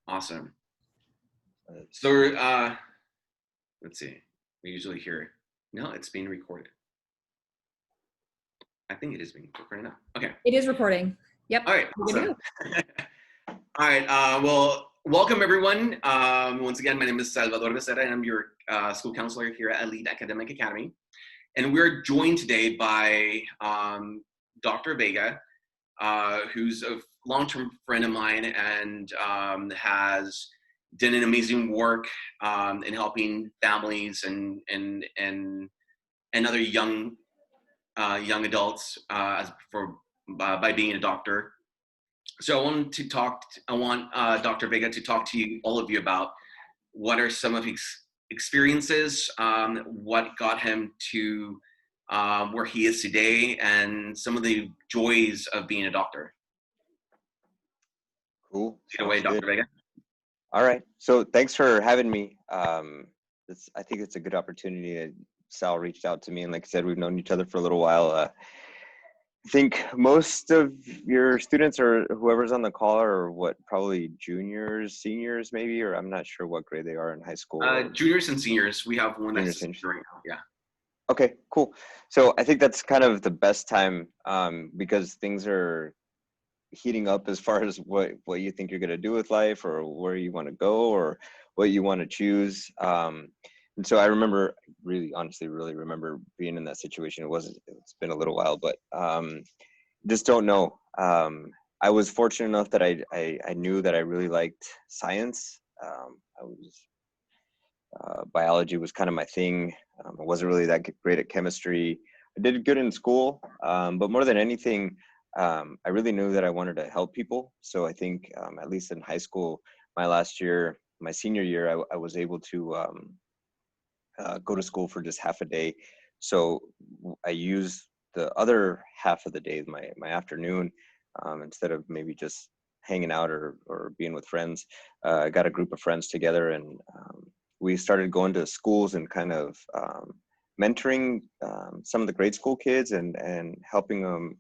Awesome. So let's see. We usually hear, no, it's being recorded. I think it is being recorded now. Okay. It is recording. Yep. All right. Awesome. All right. Well, welcome everyone. Once again, my name is Salvador Becerra, and I'm your school counselor here at Elite Academic Academy. And we're joined today by Dr. Vega, who's a long-term friend of mine and has done an amazing work in helping families and other young adults by being a doctor. So I want Dr. Vega to talk to you, all of you, about what are some of his experiences, what got him to where he is today, and some of the joys of being a doctor. Cool. Take it away, Dr. Vega. All right. So thanks for having me. I think it's a good opportunity. Sal reached out to me, and like I said, we've known each other for a little while. I think most of your students or whoever's on the call are probably juniors, seniors, maybe, or I'm not sure what grade they are in high school. Juniors and seniors. We have one that's right now. Yeah. Okay, cool. So I think that's kind of the best time because things are heating up as far as what you think you're going to do with life, or where you want to go, or what you want to choose. And so I remember, honestly remember being in that situation. It's been a little while, but just don't know. I was fortunate enough that I knew that I really liked science. Biology was kind of my thing. I wasn't really that great at chemistry. I did good in school, but more than anything, I really knew that I wanted to help people. So I think at least in high school, my senior year, I was able to go to school for just half a day. So I used the other half of the day, my afternoon, instead of maybe just hanging out or being with friends. I got a group of friends together, and we started going to schools and kind of mentoring some of the grade school kids and helping them.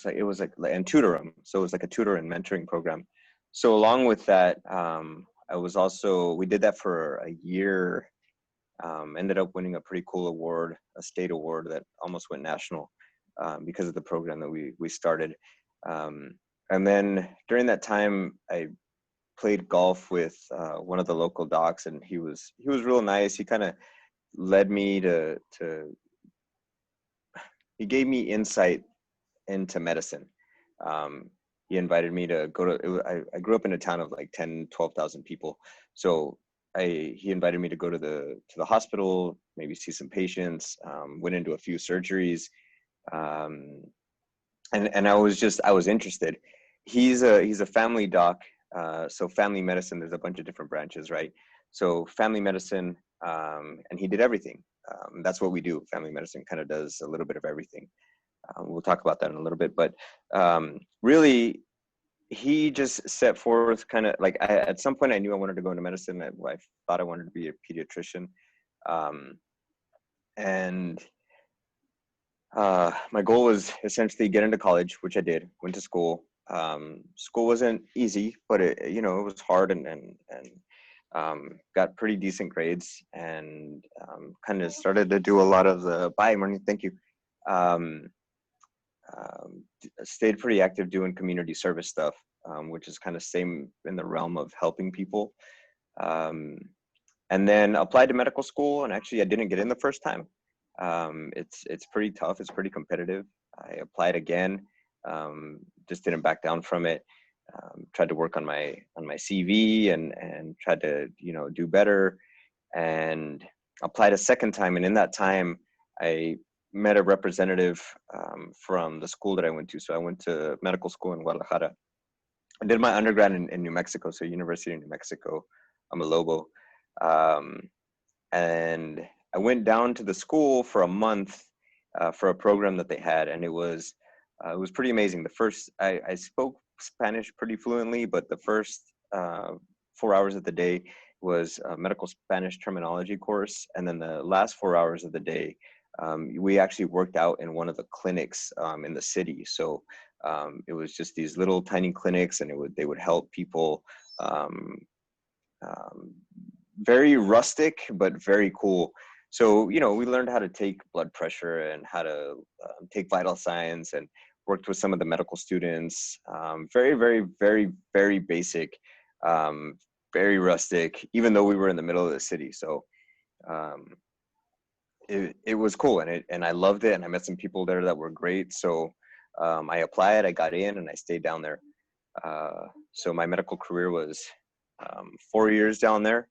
It was like and tutor them. So it was like a tutor and mentoring program. So along with that, we did that for a year. Ended up winning a pretty cool award, a state award that almost went national because of the program that we started. And then during that time, I played golf with one of the local docs, and he was real nice. He kind of led me he gave me insight into medicine. He invited me to go to, I grew up in a town of like 10, 12,000 people. So he invited me to go to the hospital, maybe see some patients, went into a few surgeries. And I was interested. He's a family doc. So family medicine, there's a bunch of different branches, right? So family medicine, and he did everything. That's what we do. Family medicine kind of does a little bit of everything. We'll talk about that in a little bit, but really, he just set forth kind of like, at some point I knew I wanted to go into medicine. I thought I wanted to be a pediatrician. And my goal was essentially get into college, which I did, went to school. School wasn't easy, but it was hard, and got pretty decent grades, and kind of started to do a lot of the, thank you. Stayed pretty active doing community service stuff, which is kind of same in the realm of helping people. And then applied to medical school, and actually I didn't get in the first time. It's pretty tough. It's pretty competitive. I applied again, just didn't back down from it. Tried to work on my CV and tried to do better, and applied a second time. And in that time, I met a representative from the school that I went to. So I went to medical school in Guadalajara. I did my undergrad in New Mexico, so University of New Mexico. I'm a Lobo. And I went down to the school for a month for a program that they had, and it was pretty amazing. I spoke Spanish pretty fluently, but the first 4 hours of the day was a medical Spanish terminology course, and then the last 4 hours of the day, we actually worked out in one of the clinics in the city. So It was just these little tiny clinics, and they would help people. Um, very rustic, but very cool. So, we learned how to take blood pressure and how to take vital signs, and worked with some of the medical students. Very, very, very, very basic, um, very rustic, even though we were in the middle of the city. So um, it was cool, and I loved it, and I met some people there that were great. So I applied, I got in, and I stayed down there. So my medical career was 4 years down there.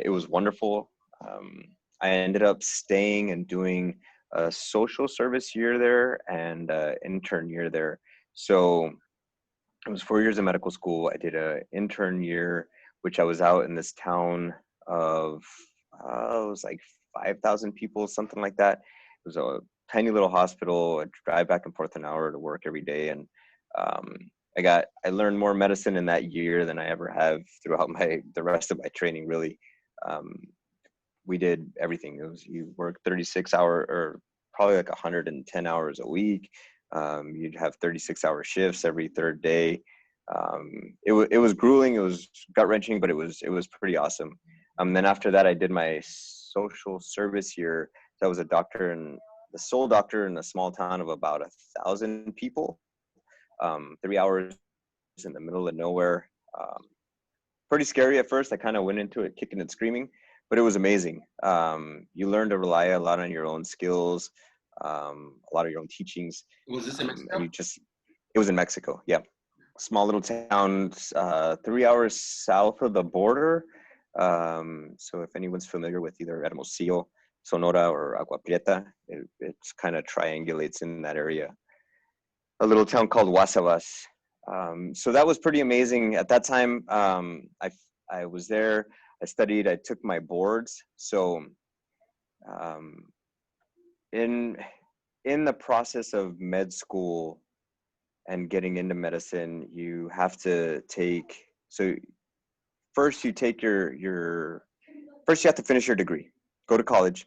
It was wonderful. Um, I ended up staying and doing a social service year there and intern year there. So it was 4 years of medical school. I did an intern year, which I was out in this town of, it was like 5,000 people, something like that. It was a tiny little hospital. I drive back and forth an hour to work every day. And um, I learned more medicine in that year than I ever have throughout the rest of my training, really. Um, we did everything. You work 36-hour, or probably like 110 hours a week. You'd have 36-hour shifts every third day. It was grueling. It was gut wrenching, but it was pretty awesome. Then after that, I did my social service year. So I was the sole doctor in a small town of about 1,000 people. 3 hours in the middle of nowhere. Pretty scary at first. I kind of went into it kicking and screaming, but it was amazing. You learn to rely a lot on your own skills, a lot of your own teachings. Was this in And Mexico? it was in Mexico. Yeah. Small little town, 3 hours south of the border. So if anyone's familiar with either Hermosillo, Sonora, or Agua Prieta, it's kind of triangulates in that area. A little town called Wasabas. So that was pretty amazing. At that time, I was there. I studied. I took my boards. So um, in the process of med school and getting into medicine, you have to take. So first, you take your first. You have to finish your degree. Go to college.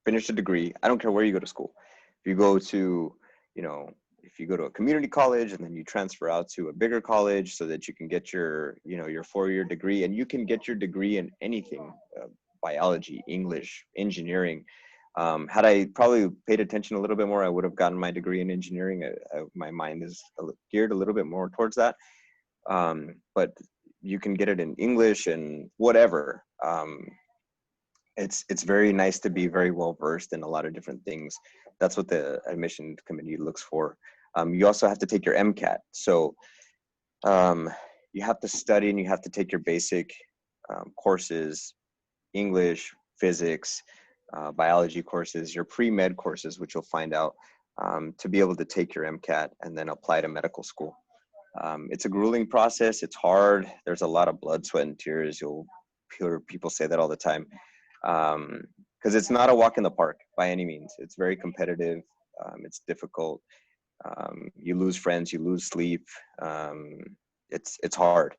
Finish a degree. I don't care where you go to school. If you go to, if you go to a community college and then you transfer out to a bigger college so that you can get your 4-year degree, and you can get your degree in anything, biology, English, engineering. Had I probably paid attention a little bit more, I would have gotten my degree in engineering. My mind is geared a little bit more towards that. But you can get it in English and whatever. It's very nice to be very well versed in a lot of different things. That's what the admission committee looks for. You also have to take your MCAT. So you have to study and you have to take your basic courses, English, physics, biology courses, your pre-med courses, which you'll find out, to be able to take your MCAT and then apply to medical school. It's a grueling process. It's hard. There's a lot of blood, sweat, and tears. You'll hear people say that all the time. Because it's not a walk in the park by any means. It's very competitive. It's difficult. You lose friends, you lose sleep. It's hard.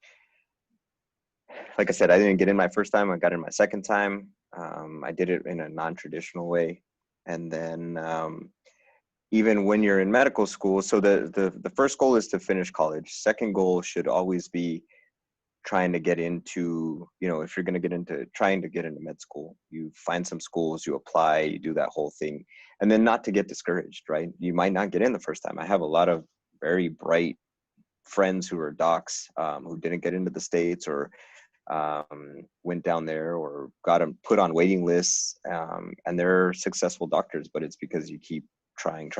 Like I said, I didn't get in my first time. I got in my second time. I did it in a non-traditional way. And then even when you're in medical school, so the first goal is to finish college. Second goal should always be trying to get into, if you're going to get into trying to get into med school, you find some schools, you apply, you do that whole thing, and then not to get discouraged, right? You might not get in the first time. I have a lot of very bright friends who are docs, who didn't get into the States, or went down there or got them put on waiting lists, and they're successful doctors, but it's because you keep trying.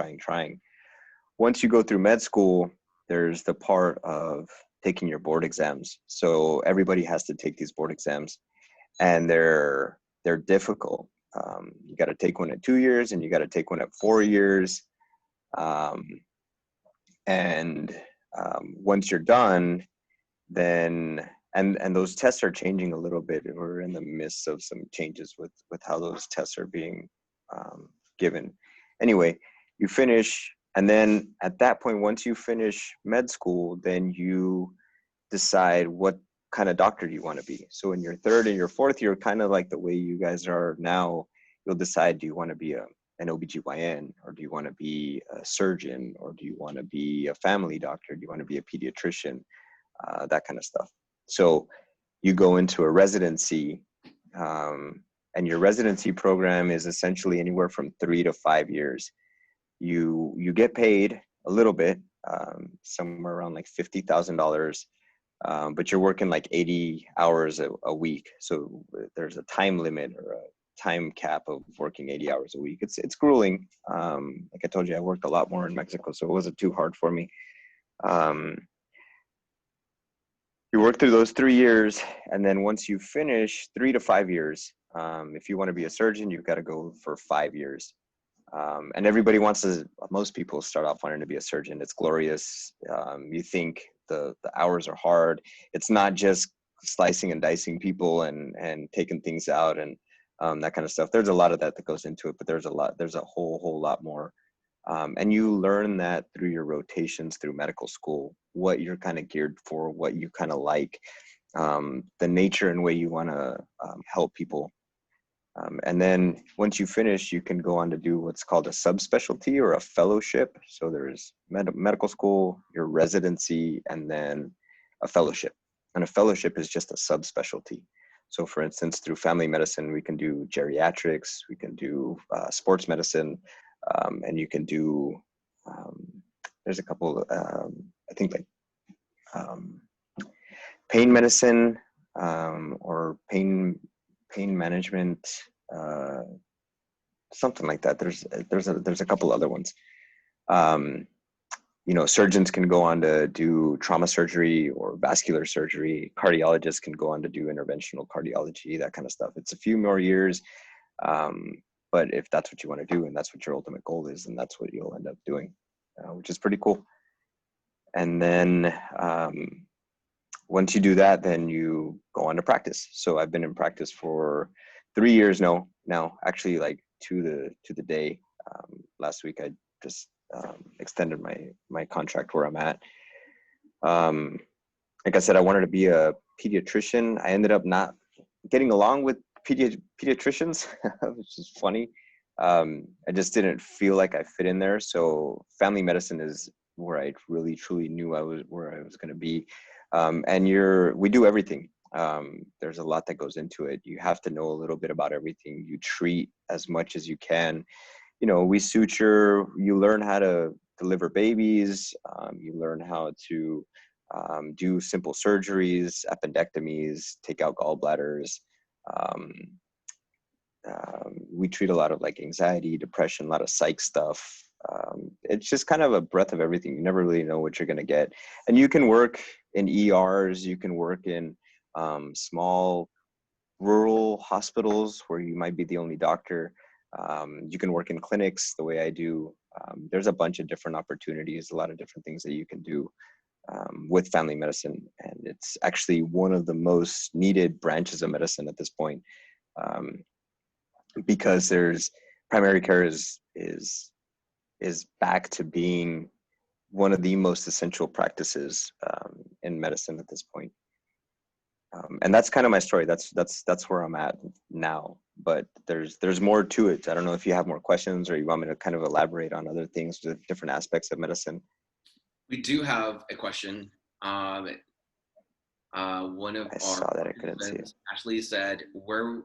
Once you go through med school, there's the part of taking your board exams. So everybody has to take these board exams, and they're difficult. You got to take one at 2 years, and you got to take one at 4 years. Once you're done, then and those tests are changing a little bit. We're in the midst of some changes with how those tests are being given. Anyway, you finish. And then at that point, once you finish med school, then you decide what kind of doctor you want to be. So in your third and your fourth year, kind of like the way you guys are now, you'll decide, do you want to be a an OBGYN, or do you want to be a surgeon, or do you want to be a family doctor? Do you want to be a pediatrician? That kind of stuff. So you go into a residency, and your residency program is essentially anywhere from 3 to 5 years. You get paid a little bit, somewhere around like $50,000, but you're working like 80 hours a week. So there's a time limit or a time cap of working 80 hours a week. It's grueling. Like I told you, I worked a lot more in Mexico, so it wasn't too hard for me. You work through those 3 years, and then once you finish, 3 to 5 years, if you want to be a surgeon, you've got to go for 5 years. And everybody wants to, most people start off wanting to be a surgeon. It's glorious. You think the hours are hard. It's not just slicing and dicing people and taking things out and that kind of stuff. There's a lot of that goes into it, but there's a whole lot more. And you learn that through your rotations through medical school, what you're kind of geared for, what you kind of like, the nature and way you want to help people. And then once you finish, you can go on to do what's called a subspecialty or a fellowship. So there's medical school, your residency, and then a fellowship. And a fellowship is just a subspecialty. So for instance, through family medicine, we can do geriatrics, we can do sports medicine, and you can do, there's a couple, I think like pain medicine, or pain management, something like that. There's a couple other ones. Surgeons can go on to do trauma surgery or vascular surgery. Cardiologists can go on to do interventional cardiology, that kind of stuff. It's a few more years, but if that's what you want to do and that's what your ultimate goal is, then that's what you'll end up doing, which is pretty cool. And then once you do that, then you go on to practice. So I've been in practice for 3 years now, actually like to the day. Last week, I just extended my contract where I'm at. Like I said, I wanted to be a pediatrician. I ended up not getting along with pediatricians, which is funny. I just didn't feel like I fit in there. So family medicine is where I really truly knew where I was going to be. And we do everything. There's a lot that goes into it. You have to know a little bit about everything. You treat as much as you can. We suture, you learn how to deliver babies. You learn how to do simple surgeries, appendectomies, take out gallbladders. We treat a lot of like anxiety, depression, a lot of psych stuff. It's just kind of a breadth of everything. You never really know what you're going to get. And you can work in ERs, you can work in small rural hospitals where you might be the only doctor. You can work in clinics the way I do. There's a bunch of different opportunities, a lot of different things that you can do with family medicine. And it's actually one of the most needed branches of medicine at this point, because there's primary care is back to being one of the most essential practices in medicine at this point. And that's kind of my story. That's where I'm at now. But there's more to it. I don't know if you have more questions or you want me to kind of elaborate on other things, different aspects of medicine. We do have a question. One of I saw that. I couldn't see it. Ashley said, were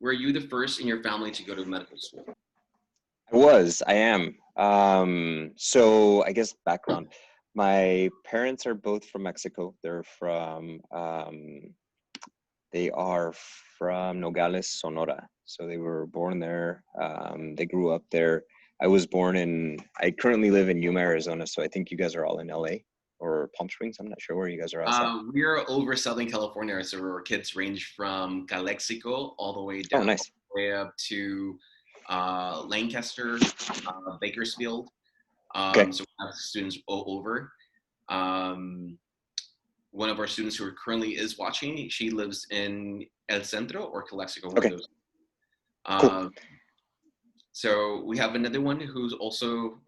you the first in your family to go to medical school? I am. So I guess background. My parents are both from Mexico. They are from Nogales, Sonora. So they were born there. They grew up there. I currently live in Yuma, Arizona. So I think you guys are all in LA or Palm Springs. I'm not sure where you guys are at. We're over Southern California. So our kids range from Calexico all the way down, oh, nice. all the way up to Lancaster, Bakersfield. Okay. So we have students all over. One of our students who currently is watching, she lives in El Centro or Calexico. Okay. Cool. So we have another one who's also,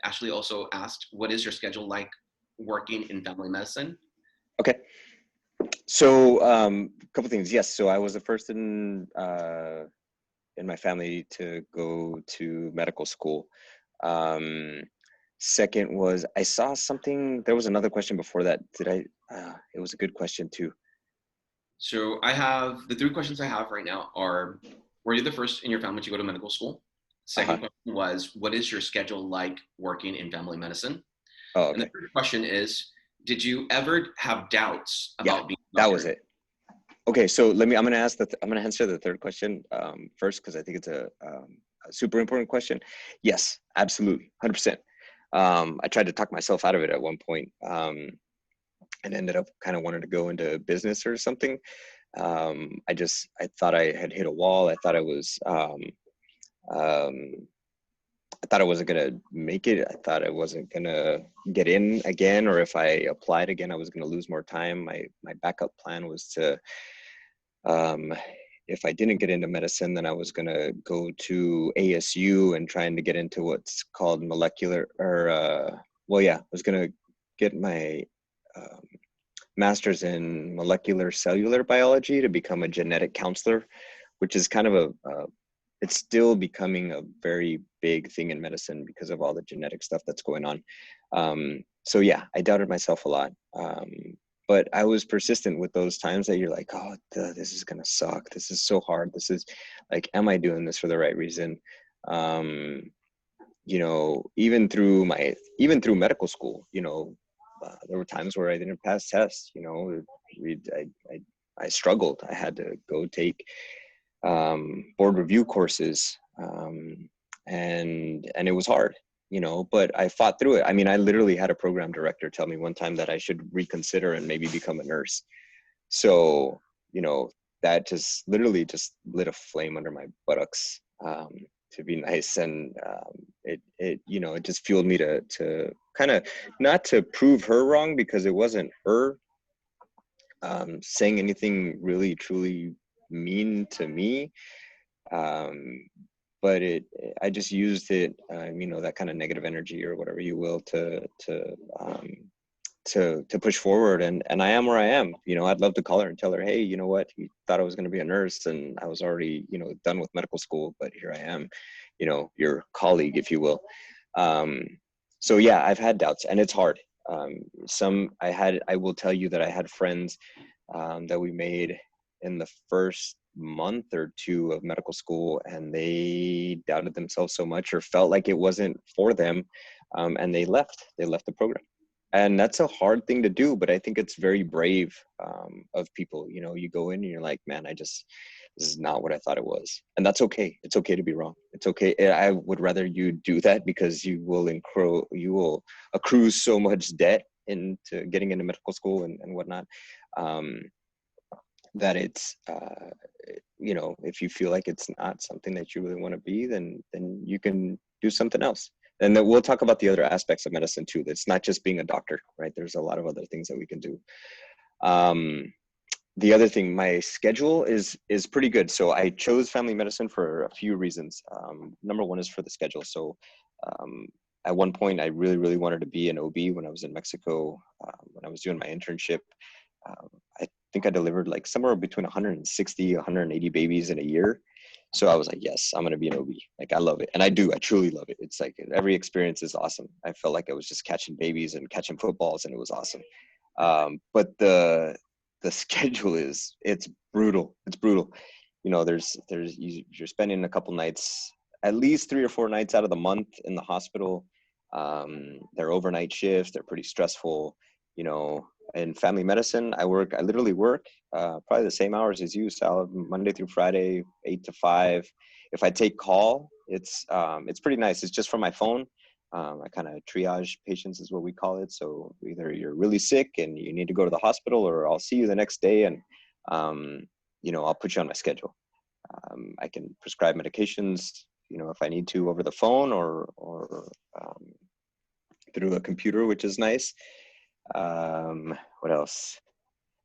Ashley also asked, what is your schedule like working in family medicine? Okay. So a couple things. Yes. So I was the first in in my family to go to medical school. Um, Second was I saw something. There was another question before that. Did I? It was a good question too. So I have the three questions I have right now are: were you the first in your family to go to medical school? Uh Second huh. question was: what is your schedule like working in family medicine? Oh, And the okay. third question is: did you ever have doubts Yeah, about being a that was doctor? it. Okay, so let me. I'm gonna ask the. I'm gonna answer the third question first because I think it's a super important question. Yes, absolutely, 100%. I tried to talk myself out of it at one point, and ended up kind of wanting to go into business or something. I thought I had hit a wall. Um, I thought I wasn't gonna make it. I thought I wasn't gonna get in again, or if I applied again, I was gonna lose more time. My backup plan was to, um, if I didn't get into medicine, then I was gonna go to ASU and trying to get into what's called molecular, or well, yeah, I was gonna get my um, master's in molecular cellular biology to become a genetic counselor, which is kind of it's still becoming a very big thing in medicine because of all the genetic stuff that's going on. So yeah, I doubted myself a lot. But I was persistent with those times that you're like, oh, this is gonna suck. This is so hard. This is like, am I doing this for the right reason? Um, even through medical school, there were times where I didn't pass tests. We, I struggled. I had to go take board review courses, and it was hard, but I fought through it. I mean, I literally had a program director tell me one time that I should reconsider and maybe become a nurse. So, that just literally just lit a flame under my buttocks, to be nice. And it just fueled me to kind of, not to prove her wrong, because it wasn't her saying anything really truly mean to me. um, but I just used it, that kind of negative energy or whatever you will, um, to push forward. And I am where I am. I'd love to call her and tell her, hey, you know what, you thought I was going to be a nurse and I was already, done with medical school, but here I am, your colleague, if you will. um, so yeah, I've had doubts, and it's hard. I will tell you that I had friends that we made in the first month or two of medical school, and they doubted themselves so much or felt like it wasn't for them, and they left the program. And that's a hard thing to do, but I think it's very brave, of people. You go in and you're like, man, this is not what I thought it was. And that's okay. It's okay to be wrong. It's okay. I would rather you do that, because you will accrue so much debt into getting into medical school and whatnot, um, that it's, if you feel like it's not something that you really want to be, then you can do something else. And then we'll talk about the other aspects of medicine too. That's not just being a doctor, right? There's a lot of other things that we can do. um, the other thing, my schedule is pretty good. So I chose family medicine for a few reasons. Number one is for the schedule. So, um, at one point, I really, really wanted to be an OB when I was in Mexico. When I was doing my internship, um, I think I delivered like somewhere between 160, 180 babies in a year. So I was like, yes, I'm going to be an OB. Like, I love it. And I do. I truly love it. It's like every experience is awesome. I felt like I was just catching babies and catching footballs, and it was awesome. But the schedule it's brutal. It's brutal. You're spending a couple nights, at least 3 or 4 nights out of the month in the hospital. They're overnight shifts. They're pretty stressful. You know, in family medicine, I literally work probably the same hours as you, Sal, Monday through Friday, 8 to 5. If I take call, it's pretty nice. It's just from my phone. I kind of triage patients is what we call it. So either you're really sick and you need to go to the hospital, or I'll see you the next day, and um, I'll put you on my schedule. I can prescribe medications, if I need to, over the phone, or through a computer, which is nice. What else?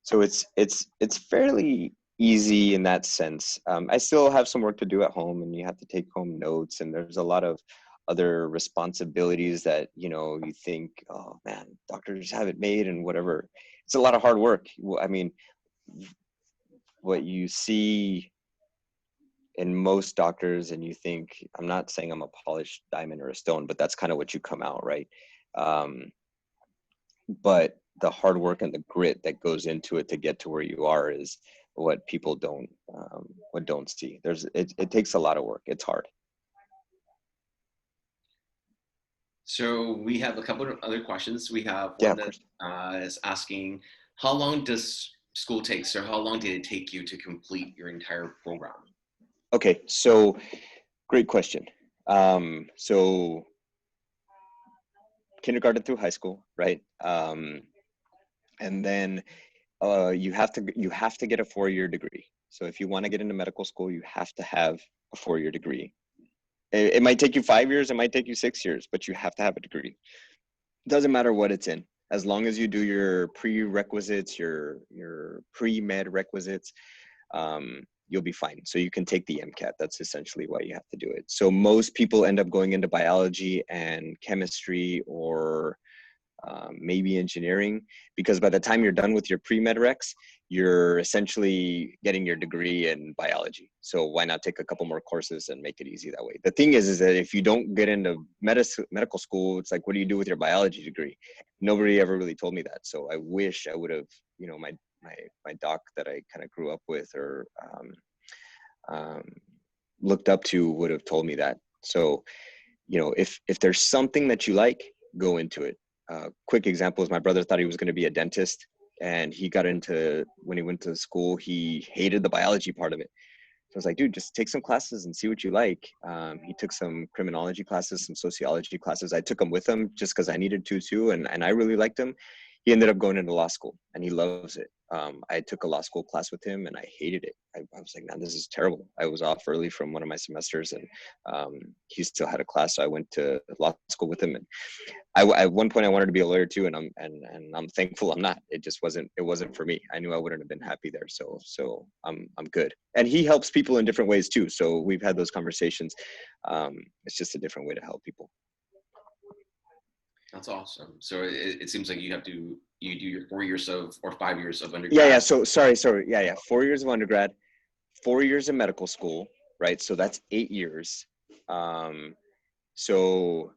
So it's fairly easy in that sense. I still have some work to do at home, and you have to take home notes, and there's a lot of other responsibilities that you think, oh man, doctors have it made and whatever. It's a lot of hard work. I mean, what you see in most doctors, and you think, I'm not saying I'm a polished diamond or a stone, but that's kind of what you come out, right? Um, but the hard work and the grit that goes into it to get to where you are is what people don't see. It takes a lot of work. It's hard. So we have a couple of other questions. We have Yeah, one of that course. is asking, how long does school take? So how long did it take you to complete your entire program? Okay, so great question. So kindergarten through high school, right? And then you have to get a 4-year degree. So if you want to get into medical school, you have to have a 4-year degree. It might take you 5 years, it might take you 6 years, but you have to have a degree. Doesn't matter what it's in, as long as you do your prerequisites, your pre-med requisites, you'll be fine. So you can take the MCAT. That's essentially why you have to do it. So most people end up going into biology and chemistry, or maybe engineering, because by the time you're done with your pre-med recs, you're essentially getting your degree in biology. So why not take a couple more courses and make it easy that way? The thing is that if you don't get into medical school, it's like, what do you do with your biology degree? Nobody ever really told me that. So I wish I would have, my doc that I kind of grew up with, or um, looked up to, would have told me that. So, if there's something that you like, go into it. Quick example is my brother thought he was going to be a dentist, and when he went to school, he hated the biology part of it. So I was like, dude, just take some classes and see what you like. He took some criminology classes, some sociology classes. I took them with him just because I needed to too, and I really liked him. He ended up going into law school, and he loves it. I took a law school class with him, and I hated it. I was like, man, this is terrible. I was off early from one of my semesters, and he still had a class, so I went to law school with him. And at one point I wanted to be a lawyer too, and I'm thankful I'm not. It wasn't for me. I knew I wouldn't have been happy there. So I'm good. And he helps people in different ways too. So we've had those conversations. It's just a different way to help people. That's awesome. So it seems like you do your 4 years or 5 years of Yeah. undergrad. So sorry. Yeah. 4 years of undergrad, 4 years of medical school, right? So that's 8 years. Um, so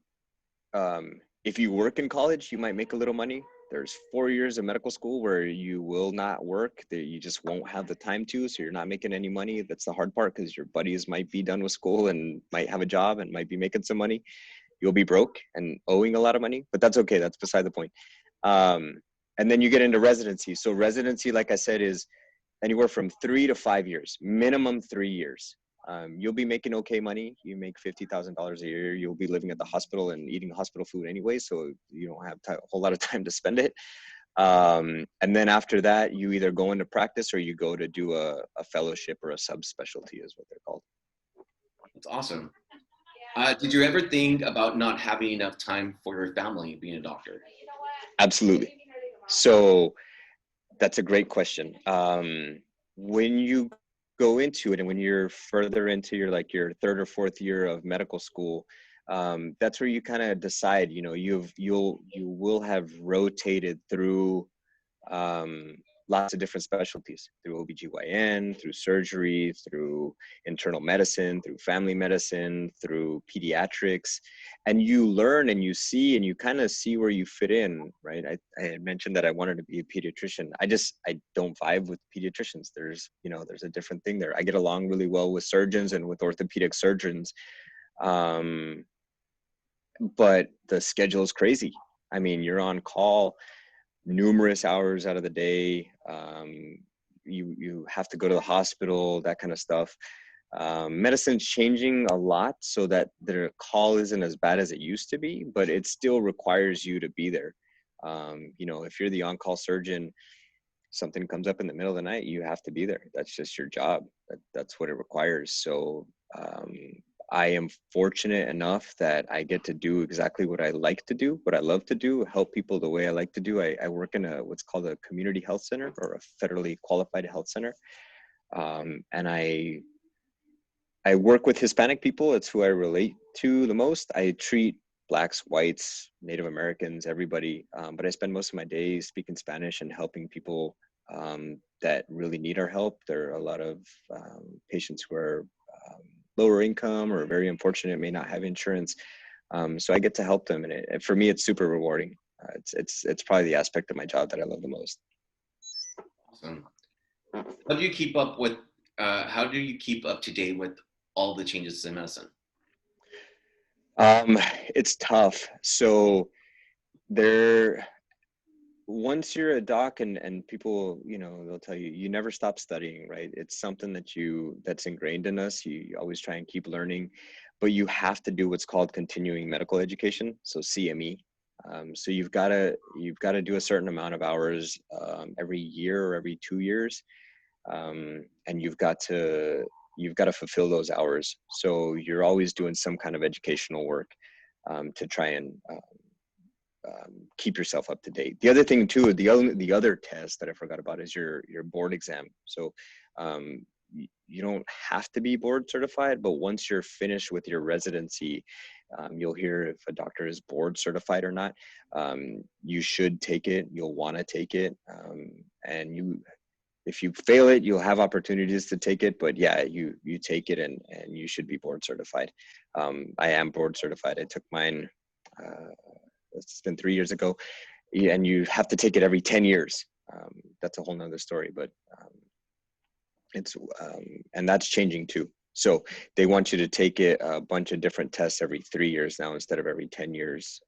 if you work in college, you might make a little money. There's 4 years of medical school where you will not work, that you just won't have the time to, so you're not making any money. That's the hard part, because your buddies might be done with school and might have a job and might be making some money. You'll be broke and owing a lot of money, but that's okay. That's beside the point. Um, and then you get into residency. So residency, like I said, is anywhere from 3 to 5 years, minimum 3 years. You'll be making okay money. You make $50,000 a year. You'll be living at the hospital and eating hospital food anyway, so you don't have a whole lot of time to spend it. And then after that, you either go into practice or you go to do a fellowship, or a subspecialty is what they're called. That's awesome. Did you ever think about not having enough time for your family being a doctor? Absolutely. So that's a great question. When you go into it, and when you're further into your third or fourth year of medical school, that's where you kind of decide. You will have rotated through lots of different specialties, through OBGYN, through surgery, through internal medicine, through family medicine, through pediatrics, and you learn and you see, and you kind of see where you fit in, right? I had mentioned that I wanted to be a pediatrician. I don't vibe with pediatricians. There's a different thing there. I get along really well with surgeons and with orthopedic surgeons, but the schedule is crazy. I mean, you're on call numerous hours out of the day. You have to go to the hospital, that kind of stuff. Medicine's changing a lot so that their call isn't as bad as it used to be, but it still requires you to be there. If you're the on-call surgeon, something comes up in the middle of the night, you have to be there. That's just your job. That's what it requires. So I am fortunate enough that I get to do exactly what I like to do, what I love to do, help people the way I like to do. I work in what's called a community health center, or a federally qualified health center. And I work with Hispanic people. It's who I relate to the most. I treat Blacks, whites, Native Americans, everybody. But I spend most of my days speaking Spanish and helping people that really need our help. There are a lot of patients who are lower income or very unfortunate, may not have insurance. So I get to help them, and for me, it's super rewarding. It's probably the aspect of my job that I love the most. Awesome. How do you keep up with? How do you keep up to date with all the changes in medicine? It's tough. So there, once you're a doc, and people, they'll tell you, you never stop studying, right? It's something that's ingrained in us. You always try and keep learning, but you have to do what's called continuing medical education, so CME. So you've got to do a certain amount of hours every year or every 2 years, and you've got to fulfill those hours. So you're always doing some kind of educational work to try and keep yourself up to date. The other thing too, the other test that I forgot about is your board exam. So you don't have to be board certified, but once you're finished with your residency, you'll hear if a doctor is board certified or not. You should take it. You'll want to take it, and if you fail it, you'll have opportunities to take it. But yeah, you take it, and you should be board certified. I am board certified. I took mine. It's been 3 years ago, and you have to take it every 10 years. That's a whole nother story, but and that's changing too. So they want you to take it a bunch of different tests every 3 years now instead of every 10 years.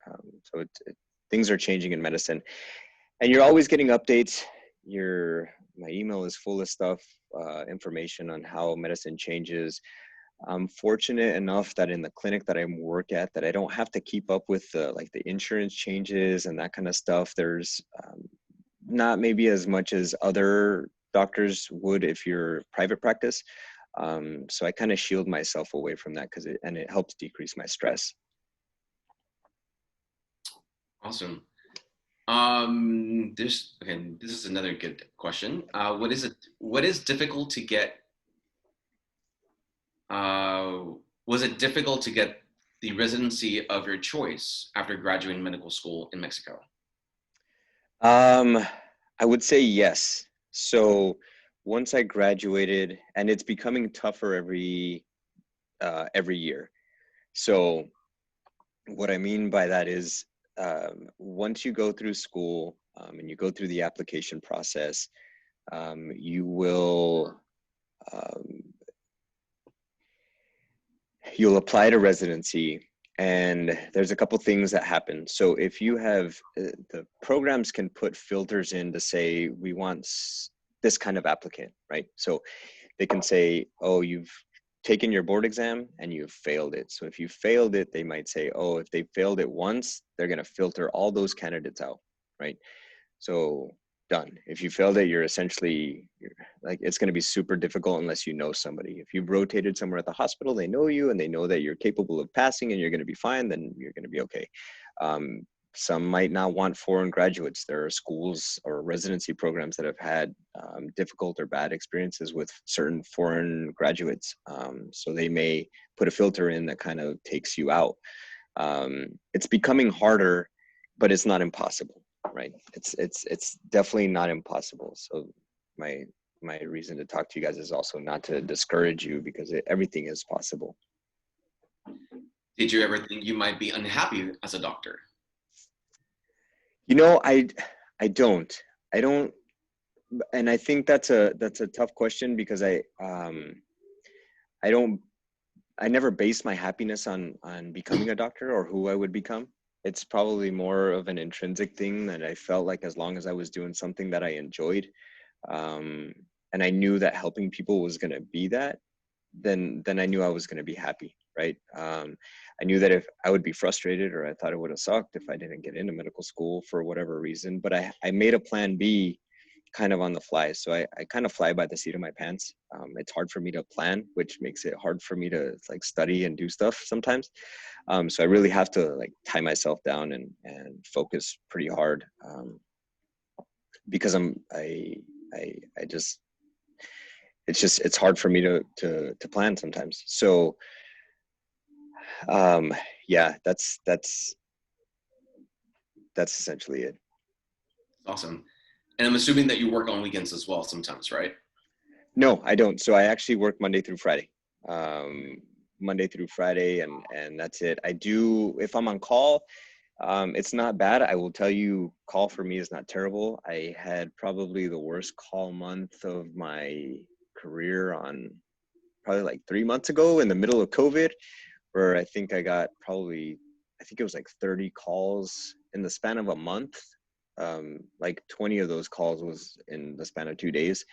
So things are changing in medicine, and you're always getting updates. My email is full of stuff, information on how medicine changes. I'm fortunate enough that in the clinic that I work at, that I don't have to keep up with the insurance changes and that kind of stuff. There's not maybe as much as other doctors would if you're private practice. So I kind of shield myself away from that and it helps decrease my stress. Awesome. This is another good question. What is difficult to get? Was it difficult to get the residency of your choice after graduating medical school in Mexico? I would say yes. So once I graduated, and it's becoming tougher every year. So what I mean by that is, once you go through school and you go through the application process, you will you'll apply to residency, and there's a couple things that happen. So if you have the programs can put filters in to say we want this kind of applicant, right? So they can say, oh, you've taken your board exam and you've failed it. So if you failed it, they might say, oh, if they failed it once, they're going to filter all those candidates out, right? So done. If you failed it, you're it's going to be super difficult unless you know somebody. If you've rotated somewhere at the hospital, they know you and they know that you're capable of passing and you're going to be fine, then you're going to be okay. Some might not want foreign graduates. There are schools or residency programs that have had difficult or bad experiences with certain foreign graduates. So they may put a filter in that kind of takes you out. It's becoming harder, but it's not impossible, right? It's definitely not impossible. So my reason to talk to you guys is also not to discourage you, because everything is possible. Did you ever think you might be unhappy as a doctor? I don't, and I think that's a tough question, because I never base my happiness on becoming a doctor or who I would become. It's probably more of an intrinsic thing that I felt like as long as I was doing something that I enjoyed, and I knew that helping people was going to be that, then I knew I was going to be happy, right? I knew that if I would be frustrated, or I thought it would have sucked if I didn't get into medical school for whatever reason, but I made a plan B kind of on the fly. So I kind of fly by the seat of my pants. It's hard for me to plan, which makes it hard for me to study and do stuff sometimes. So I really have to tie myself down and focus pretty hard, because it's hard for me to plan sometimes. So yeah, that's essentially it. Awesome. And I'm assuming that you work on weekends as well sometimes, right? No, I don't. So I actually work Monday through Friday. Monday through Friday, and that's it. I do, if I'm on call, it's not bad. I will tell you, call for me is not terrible. I had probably the worst call month of my career on probably like 3 months ago in the middle of COVID, where I think I got probably, I think it was like 30 calls in the span of a month. Like 20 of those calls was in the span of 2 days.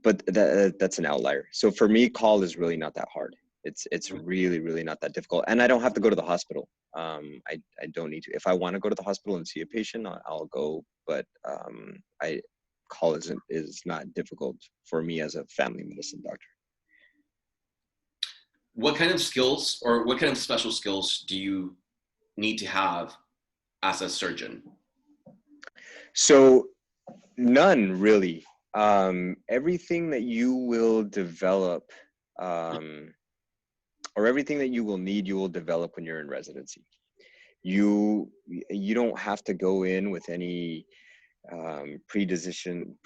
But that's an outlier. So for me, call is really not that hard. It's really, really not that difficult. And I don't have to go to the hospital. I don't need to. If I want to go to the hospital and see a patient, I'll go. But I call is not difficult for me as a family medicine doctor. What kind of skills or what kind of special skills do you need to have as a surgeon? So none really. Everything that you will develop, or everything that you will need, you will develop when you're in residency. You don't have to go in with any predisposition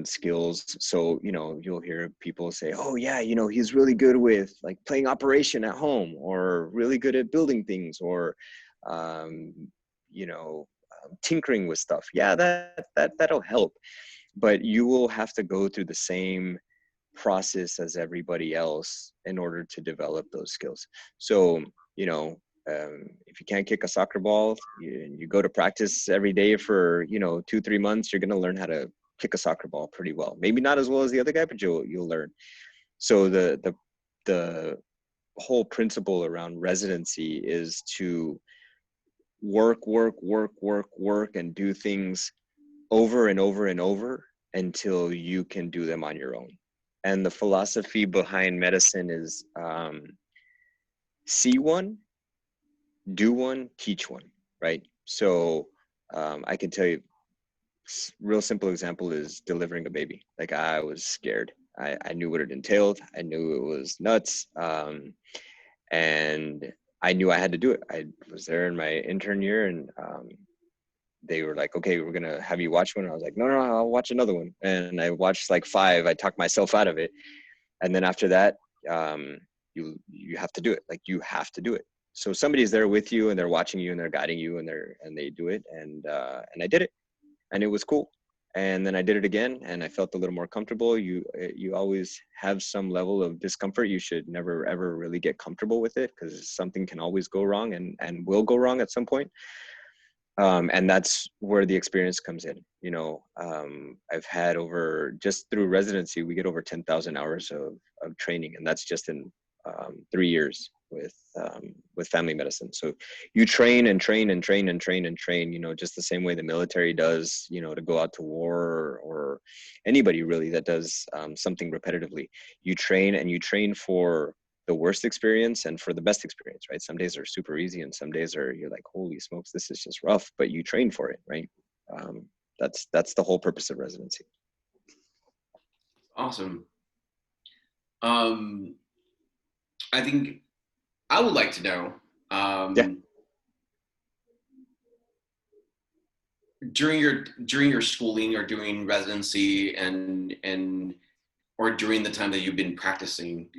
skills. So you'll hear people say, oh yeah, he's really good with like playing operation at home, or really good at building things, or um, tinkering with stuff. Yeah, that'll help, but you will have to go through the same process as everybody else in order to develop those skills. So if you can't kick a soccer ball, you go to practice every day for 2-3 months, you're going to learn how to kick a soccer ball pretty well. Maybe not as well as the other guy, but you'll learn. So the whole principle around residency is to work, and do things over and over and over until you can do them on your own. And the philosophy behind medicine is see one, do one, teach one, right? So I can tell you, real simple example is delivering a baby. Like, I was scared. I knew what it entailed. I knew it was nuts. And I knew I had to do it. I was there in my intern year, and they were like, okay, we're going to have you watch one. And I was like, no, I'll watch another one. And I watched like 5. I talked myself out of it. And then after that, you have to do it. Like, you have to do it. So somebody's there with you, and they're watching you, and they're guiding you, and they do it. And I did it, and it was cool. And then I did it again, and I felt a little more comfortable. You always have some level of discomfort. You should never ever really get comfortable with it, because something can always go wrong, and will go wrong at some point. And that's where the experience comes in. I've had just through residency, we get over 10,000 hours of training, and that's just in 3 years with family medicine. So you train and train and train and train and train, just the same way the military does, to go out to war, or anybody really that does something repetitively. You train, and you train for the worst experience and for the best experience, right? Some days are super easy, and some days you're like, holy smokes, this is just rough, but you train for it, right? That's the whole purpose of residency. Awesome. I think I would like to know, Yeah. during your schooling or doing residency and or during the time that you've been practicing,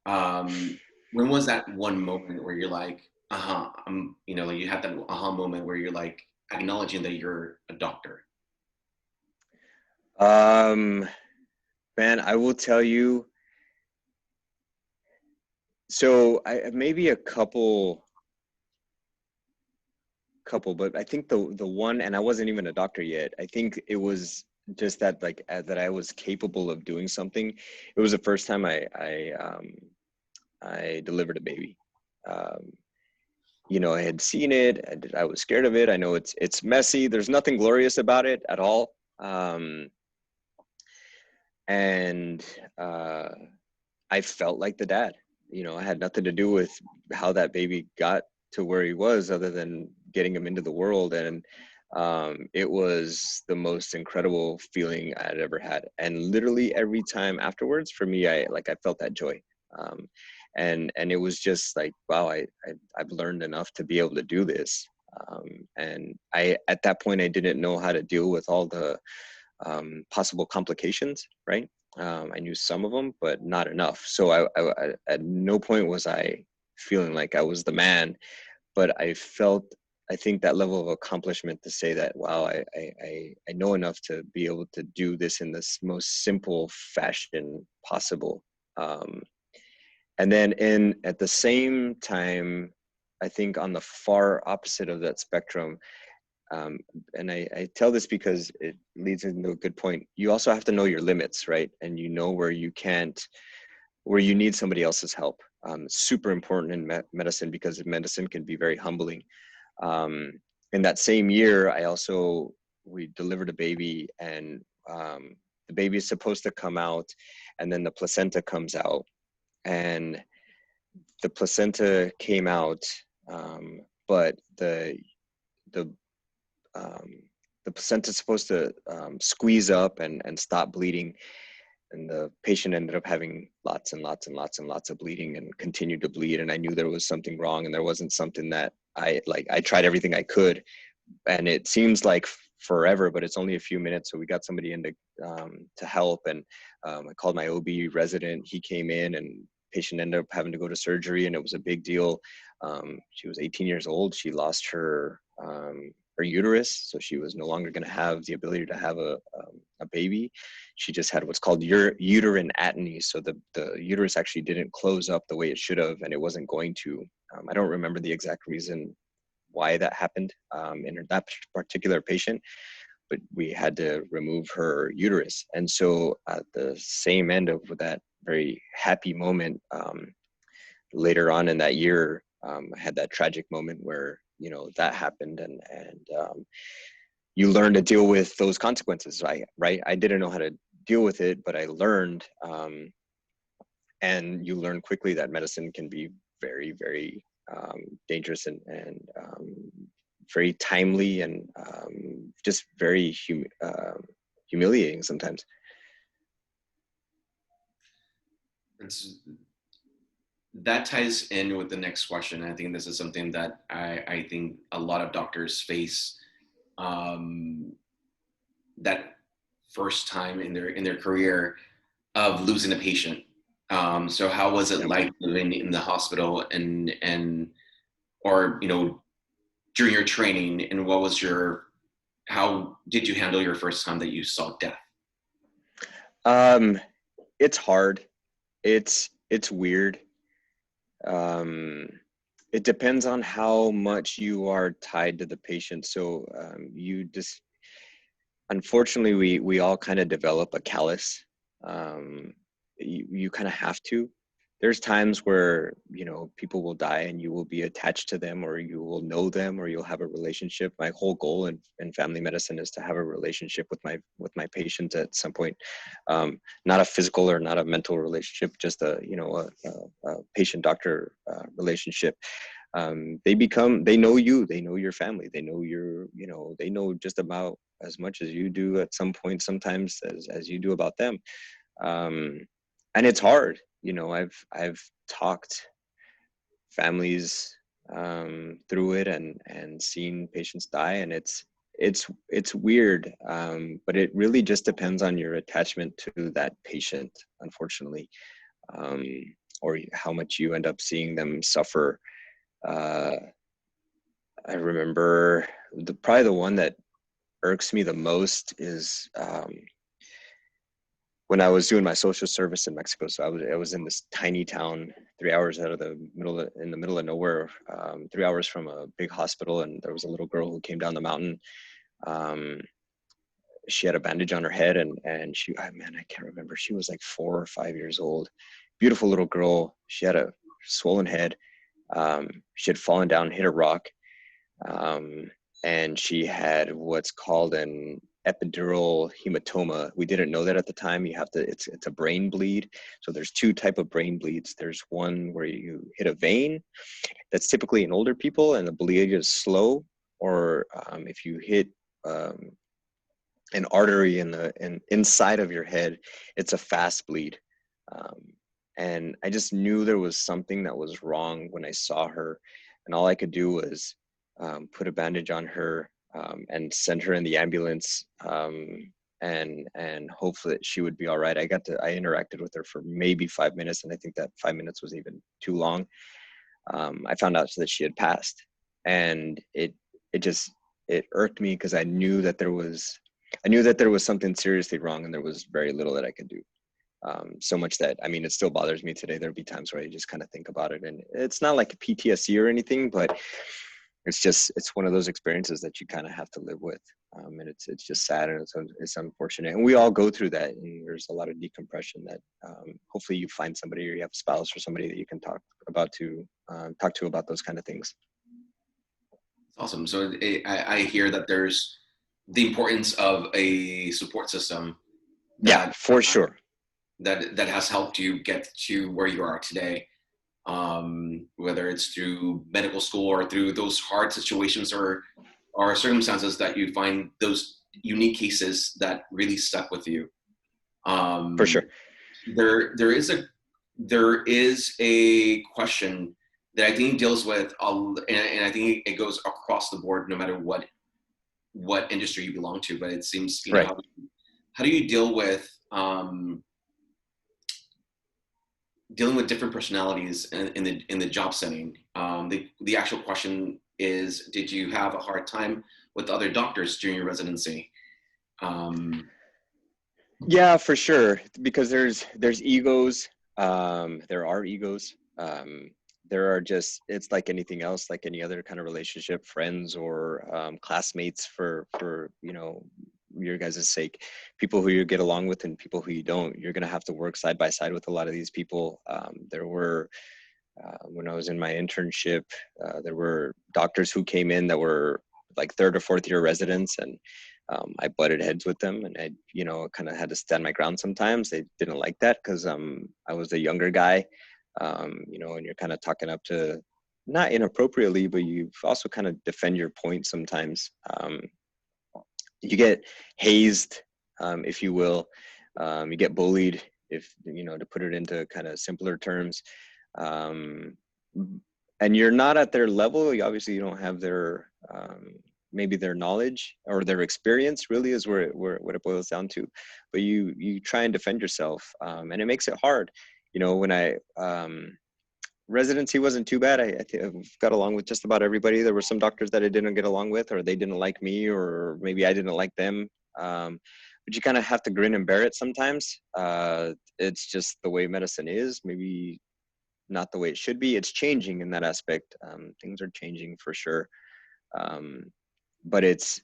when was that one moment where you're like, like you had that aha moment where you're like acknowledging that you're a doctor? Man, I will tell you. So I maybe a couple, but I think the one, and I wasn't even a doctor yet. I think it was just that, like, that I was capable of doing something. It was the first time I delivered a baby. I had seen it. I was scared of it. I know it's messy. There's nothing glorious about it at all. And I felt like the dad. I had nothing to do with how that baby got to where he was, other than getting him into the world. And it was the most incredible feeling I'd ever had. And literally every time afterwards, for me, I felt that joy. And it was just like, wow, I've learned enough to be able to do this. And at that point, I didn't know how to deal with all the possible complications, right? I knew some of them, but not enough. So at no point was I feeling like I was the man, but I think that level of accomplishment to say that, wow, I know enough to be able to do this in this most simple fashion possible. Um, and then at the same time, I think on the far opposite of that spectrum, um, and I tell this because it leads into a good point. You also have to know your limits, right? And you know where you can't, where you need somebody else's help. Super important in medicine, because medicine can be very humbling. Um, in that same year, we delivered a baby, and the baby is supposed to come out, and then the placenta comes out, and the placenta came out, but the um, the placenta is supposed to squeeze up and stop bleeding, and the patient ended up having lots and lots and lots and lots of bleeding and continued to bleed. And I knew there was something wrong, and there wasn't something that I tried everything I could, and it seems like forever, but it's only a few minutes. So we got somebody in to help, and I called my OB resident. He came in, and patient ended up having to go to surgery, and it was a big deal. She was 18 years old. She lost her uterus, so she was no longer going to have the ability to have a baby. She just had what's called uterine atony, so the uterus actually didn't close up the way it should have, and it wasn't going to. I don't remember the exact reason why that happened in that particular patient, but we had to remove her uterus. And so at the same end of that very happy moment, later on in that year, I had that tragic moment where, you know, that happened, and you learn to deal with those consequences, right? I didn't know how to deal with it, but I learned, and you learn quickly that medicine can be very, very dangerous, and very timely, and just very humiliating sometimes. It's, that ties in with the next question. I think this is something that I think a lot of doctors face, um, that first time in their career of losing a patient. So how was it Yep. like living in the hospital, and or you know, during your training, and what was your, how did you handle your first time that you saw death? Um, it's hard. It's weird. Um, it depends on how much you are tied to the patient. So you just, unfortunately, we all kind of develop a callus. Um, you kind of have to. There's times where, you know, people will die and you will be attached to them, or you will know them, or you'll have a relationship. My whole goal in family medicine is to have a relationship with my patients at some point. Not a physical or not a mental relationship, just a, you know, a patient doctor relationship. They know you, they know your family, they know your, you know, they know just about as much as you do at some point, sometimes as you do about them. um, and it's hard, you know. I've talked families through it, and seen patients die, and it's weird, but it really just depends on your attachment to that patient, unfortunately, um, or how much you end up seeing them suffer. uh, I remember probably the one that irks me the most is when I was doing my social service in Mexico. So I was in this tiny town, 3 hours out of in the middle of nowhere, 3 hours from a big hospital. And there was a little girl who came down the mountain. Um, she had a bandage on her head, and she, oh man, I can't remember. She was like 4 or 5 years old. Beautiful little girl. She had a swollen head. She had fallen down, hit a rock, um, and she had what's called an epidural hematoma. We didn't know that at the time. You have to, it's a brain bleed. So there's two type of brain bleeds. There's one where you hit a vein, that's typically in older people, and the bleed is slow. Or if you hit um, an artery inside of your head, it's a fast bleed. Um, and I just knew there was something that was wrong when I saw her, and all I could do was put a bandage on her, and send her in the ambulance, and hopefully that she would be all right. I interacted with her for maybe 5 minutes, and I think that 5 minutes was even too long. I found out that she had passed, and it irked me because I knew that there was something seriously wrong, and there was very little that I could do. So much that, I mean, it still bothers me today. There'll be times where I just kind of think about it, and it's not like a PTSD or anything, but it's one of those experiences that you kind of have to live with. And it's just sad, and it's unfortunate, and we all go through that, and there's a lot of decompression that hopefully you find somebody, or you have a spouse or somebody that you can talk to about those kind of things. Awesome. So I hear that there's the importance of a support system Yeah, that for sure. that has helped you get to where you are today, whether it's through medical school or through those hard situations or circumstances that you find those unique cases that really stuck with you. For Um, sure. there is a question that I think deals with, and I think it goes across the board, no matter what industry you belong to. But it seems, Right. how do you dealing with different personalities in the job setting? The actual question is, did you have a hard time with other doctors during your residency? Yeah, for sure. Because there's egos. There are egos. There are just, it's like anything else, like any other kind of relationship, friends or classmates for your guys' sake, people who you get along with and people who you don't. You're gonna have to work side by side with a lot of these people. There were when I was in my internship, there were doctors who came in that were like third or fourth year residents, and I butted heads with them, and I, kind of had to stand my ground sometimes. They didn't like that because I was the younger guy, and you're kind of talking up to, not inappropriately, but you've also kind of defend your point sometimes. You get hazed, if you will. You get bullied, if, to put it into kind of simpler terms. Um, and you're not at their level. You don't have their, maybe their knowledge or their experience, really is where what it boils down to. But you try and defend yourself, and it makes it hard. When residency wasn't too bad. I think I've got along with just about everybody. There were some doctors that I didn't get along with, or they didn't like me, or maybe I didn't like them. But you kind of have to grin and bear it sometimes. It's just the way medicine is. Maybe not the way it should be. It's changing in that aspect. Things are changing for sure. But it's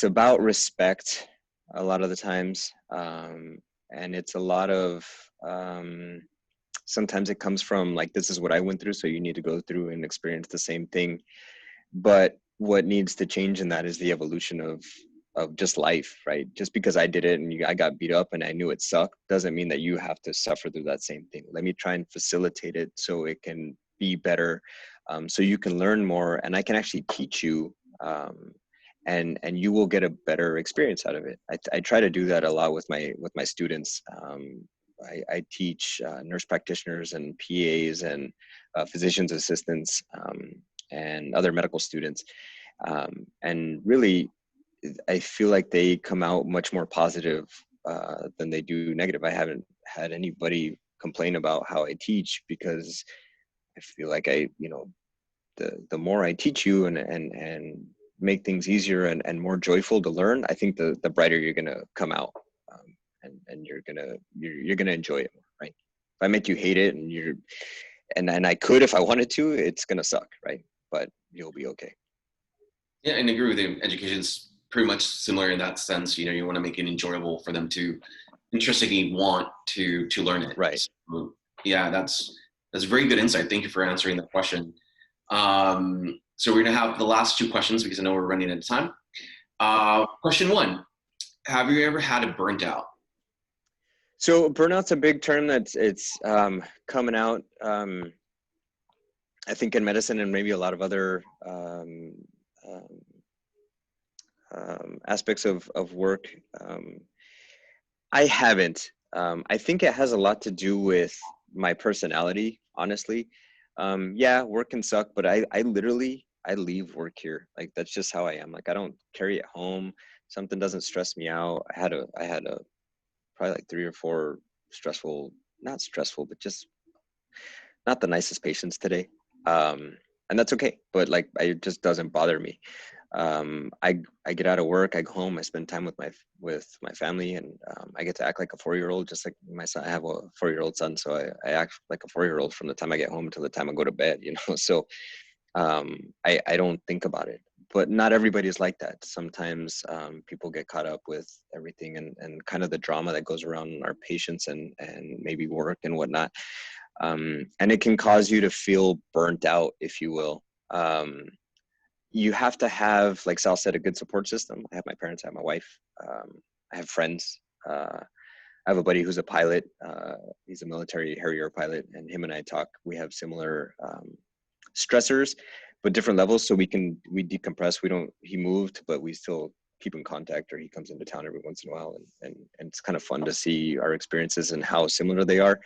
about respect a lot of the times, and it's a lot of sometimes it comes from like, this is what I went through, so you need to go through and experience the same thing. But what needs to change in that is the evolution of just life, right? Just because I did it and I got beat up and I knew it sucked doesn't mean that you have to suffer through that same thing. Let me try and facilitate it so it can be better, so you can learn more, and I can actually teach you, and you will get a better experience out of it. I try to do that a lot with my students. I teach nurse practitioners and PAs and physician's assistants, and other medical students. And really, I feel like they come out much more positive than they do negative. I haven't had anybody complain about how I teach, because I feel like the more I teach you and make things easier and more joyful to learn, I think the brighter you're gonna come out. And you're gonna enjoy it more, right? If I make you hate it and I could, if I wanted to, it's gonna suck, right? But you'll be okay. Yeah, and I agree with you. Education's pretty much similar in that sense. You want to make it enjoyable for them to interestingly want to learn it. Right. So, yeah, that's very good insight. Thank you for answering that question. So we're gonna have the last two questions because I know we're running out of time. Question one: have you ever had a burnt out? So burnout's a big term it's coming out. I think in medicine and maybe a lot of other aspects of work. I haven't. I think it has a lot to do with my personality, honestly. Yeah, work can suck, but I literally, I leave work here. Like, that's just how I am. Like, I don't carry it home. something doesn't stress me out. I had a probably like 3 or 4 stressful, not stressful, but just not the nicest patients today. And that's okay, but like, it just doesn't bother me. I get out of work, I go home, I spend time with my family, and I get to act like a 4-year-old, just like my son. I have a 4-year-old son, so I act like a 4-year-old from the time I get home until the time I go to bed, you know. So I don't think about it. But not everybody is like that. Sometimes people get caught up with everything, and kind of the drama that goes around our patients, and maybe work and whatnot. And it can cause you to feel burnt out, if you will. You have to have, like Sal said, a good support system. I have my parents, I have my wife, I have friends. I have a buddy who's a pilot. He's a military Harrier pilot, and him and I talk. We have similar stressors, but different levels. So we decompress. He moved, but we still keep in contact, or he comes into town every once in a while. And it's kind of fun to see our experiences and how similar they are.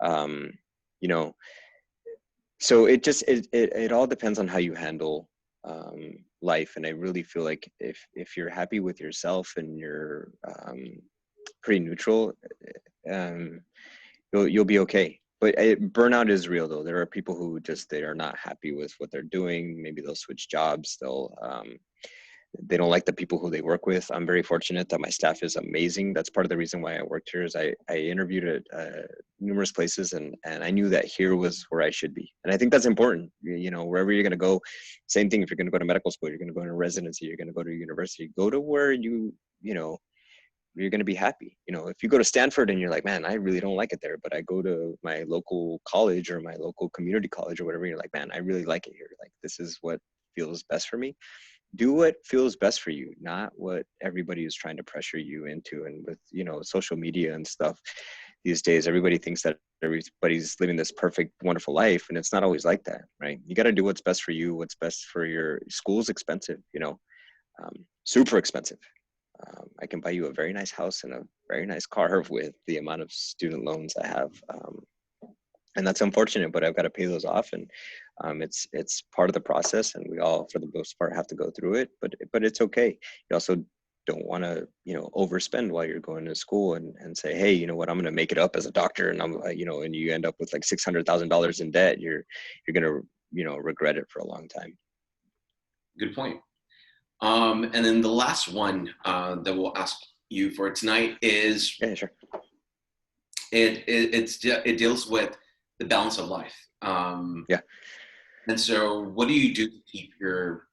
You know, so it all depends on how you handle life. And I really feel like if you're happy with yourself and you're pretty neutral, you'll be okay. But burnout is real, though. There are people who they are not happy with what they're doing. Maybe they'll switch jobs. They don't like the people who they work with. I'm very fortunate that my staff is amazing. That's part of the reason why I worked here. Is I interviewed at numerous places, and I knew that here was where I should be. And I think that's important. You know, wherever you're going to go, same thing. If you're going to go to medical school, you're going to go to residency, you're going to go to university, go to where you know you're going to be happy. You know, if you go to Stanford and you're like, man, I really don't like it there, but I go to my local college or my local community college or whatever, you're like, man, I really like it here. Like, this is what feels best for me. Do what feels best for you, not what everybody is trying to pressure you into. And with, you know, social media and stuff these days, everybody thinks that everybody's living this perfect, wonderful life. And it's not always like that, right? You got to do what's best for you, what's best for your school's expensive, you know, super expensive. I can buy you a very nice house and a very nice car with the amount of student loans I have. And that's unfortunate, but I've got to pay those off. And it's part of the process, and we all, for the most part, have to go through it, but it's okay. You also don't want to, you know, overspend while you're going to school and say, hey, you know what, I'm going to make it up as a doctor. And you know, and you end up with like $600,000 in debt. You're going to, you know, regret it for a long time. Good point. And then the last one that we'll ask you for tonight is, Yeah, sure. It deals with the balance of life. Yeah. And so, what do you do to keep your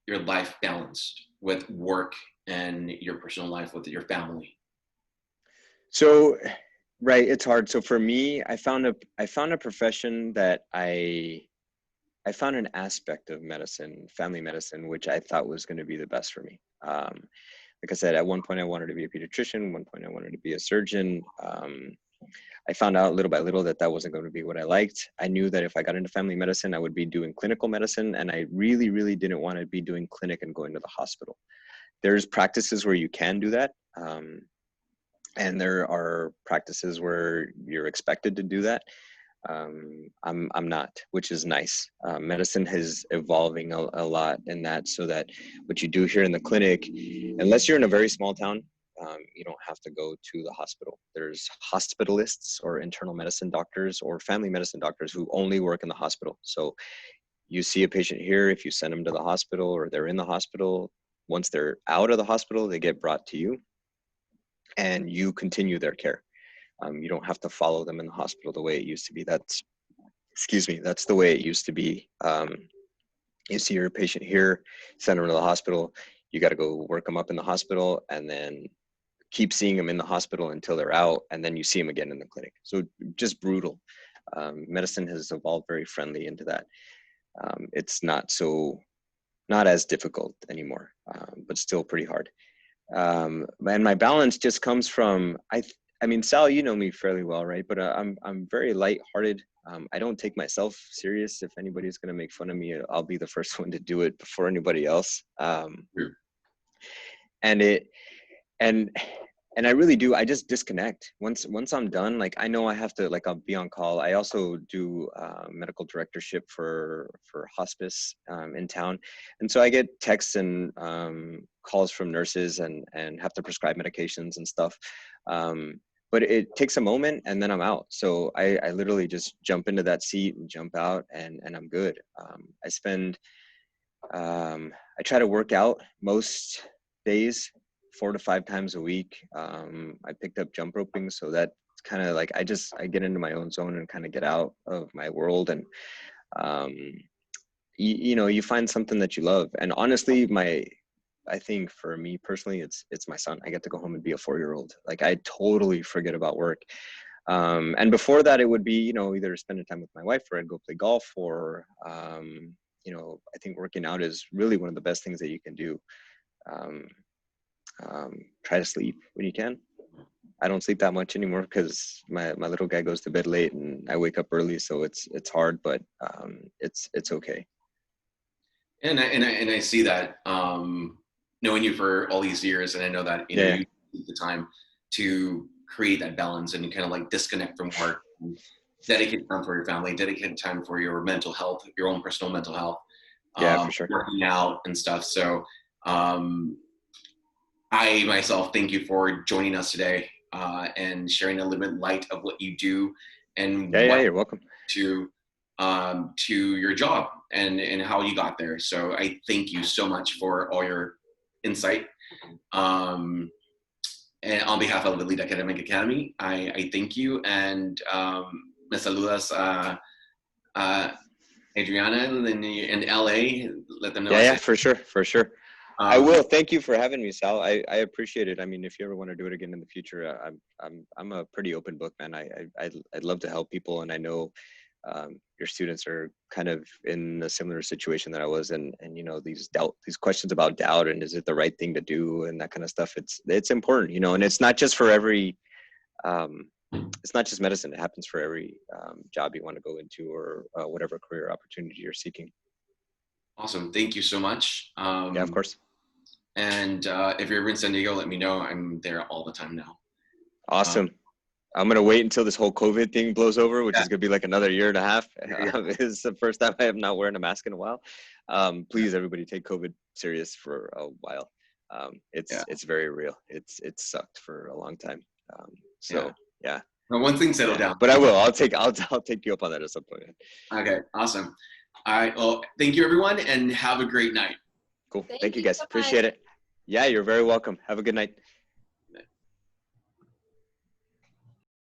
life balanced with work and your personal life with your family? So, right, it's hard. So for me, I found a profession that I found an aspect of medicine, family medicine, which I thought was going to be the best for me. Like I said, at one point I wanted to be a pediatrician. At one point I wanted to be a surgeon. I found out little by little that that wasn't going to be what I liked. I knew that if I got into family medicine, I would be doing clinical medicine, and I really, really didn't want to be doing clinic and going to the hospital. There's practices where you can do that, and there are practices where you're expected to do that. I'm not, which is nice. Medicine is evolving a lot in that, so that what you do here in the clinic, unless you're in a very small town, you don't have to go to the hospital. There's hospitalists or internal medicine doctors or family medicine doctors who only work in the hospital. So you see a patient here, if you send them to the hospital or they're in the hospital, once they're out of the hospital, they get brought to you and you continue their care. You don't have to follow them in the hospital the way it used to be. That's the way it used to be. You see your patient here, send them to the hospital. You got to go work them up in the hospital and then keep seeing them in the hospital until they're out. And then you see them again in the clinic. So just brutal. Medicine has evolved very friendly into that. It's not as difficult anymore, but still pretty hard. And my balance just comes from, I mean, Sal, you know me fairly well, right? But I'm very lighthearted. I don't take myself serious. If anybody's going to make fun of me, I'll be the first one to do it before anybody else. Sure. And and I really do. I just disconnect once I'm done. Like I know I have to, like I'll be on call. I also do medical directorship for hospice in town, and so I get texts and calls from nurses and have to prescribe medications and stuff. But it takes a moment and then I'm out. So I literally just jump into that seat and jump out and I'm good. I try to work out most days 4 to 5 times a week. I picked up jump roping, so that's kind of like I get into my own zone and kind of get out of my world. And um, you find something that you love. And honestly, I think for me personally, it's my son. I get to go home and be a 4-year-old. Like I totally forget about work. And before that, it would be, either spending time with my wife or I'd go play golf or, I think working out is really one of the best things that you can do. Um, Try to sleep when you can. I don't sleep that much anymore because my little guy goes to bed late and I wake up early. So it's hard, but it's okay. And I see that, knowing you for all these years, and I know that Yeah. you take the time to create that balance and kind of like disconnect from work, and dedicate time for your family, dedicate time for your mental health, your own personal mental health, Yeah, for sure. working out and stuff. So I myself thank you for joining us today and sharing a little bit light of what you do and Yeah, what you're welcome. to your job and how you got there. So I thank you so much for all your insight. And on behalf of the Lead Academic Academy, I thank you and me saludas Adriana in LA. Let them know I Yeah, said. for sure. I will. Thank you for having me, Sal. I appreciate it. I mean, if you ever want to do it again in the future, I'm a pretty open book, man. I'd love to help people, and I know your students are kind of in a similar situation that I was in, and these questions about doubt and is it the right thing to do and that kind of stuff. It's important, and it's not just for every. It's not just medicine. It happens for every job you want to go into or whatever career opportunity you're seeking. Awesome. Thank you so much. Yeah, of course. And if you're ever in San Diego, let me know. I'm there all the time now. Awesome. I'm going to wait until this whole COVID thing blows over, which is going to be like another year and a half. This is the first time I am not wearing a mask in a while. Please, everybody, take COVID serious for a while. It's very real. It's sucked for a long time. Yeah. Well, one thing settled down. But I will. I'll take you up on that at some point. Okay. Awesome. All right. Well, thank you, everyone, and have a great night. Cool. Thank you, guys. Appreciate it. Yeah, you're very welcome. Have a good night.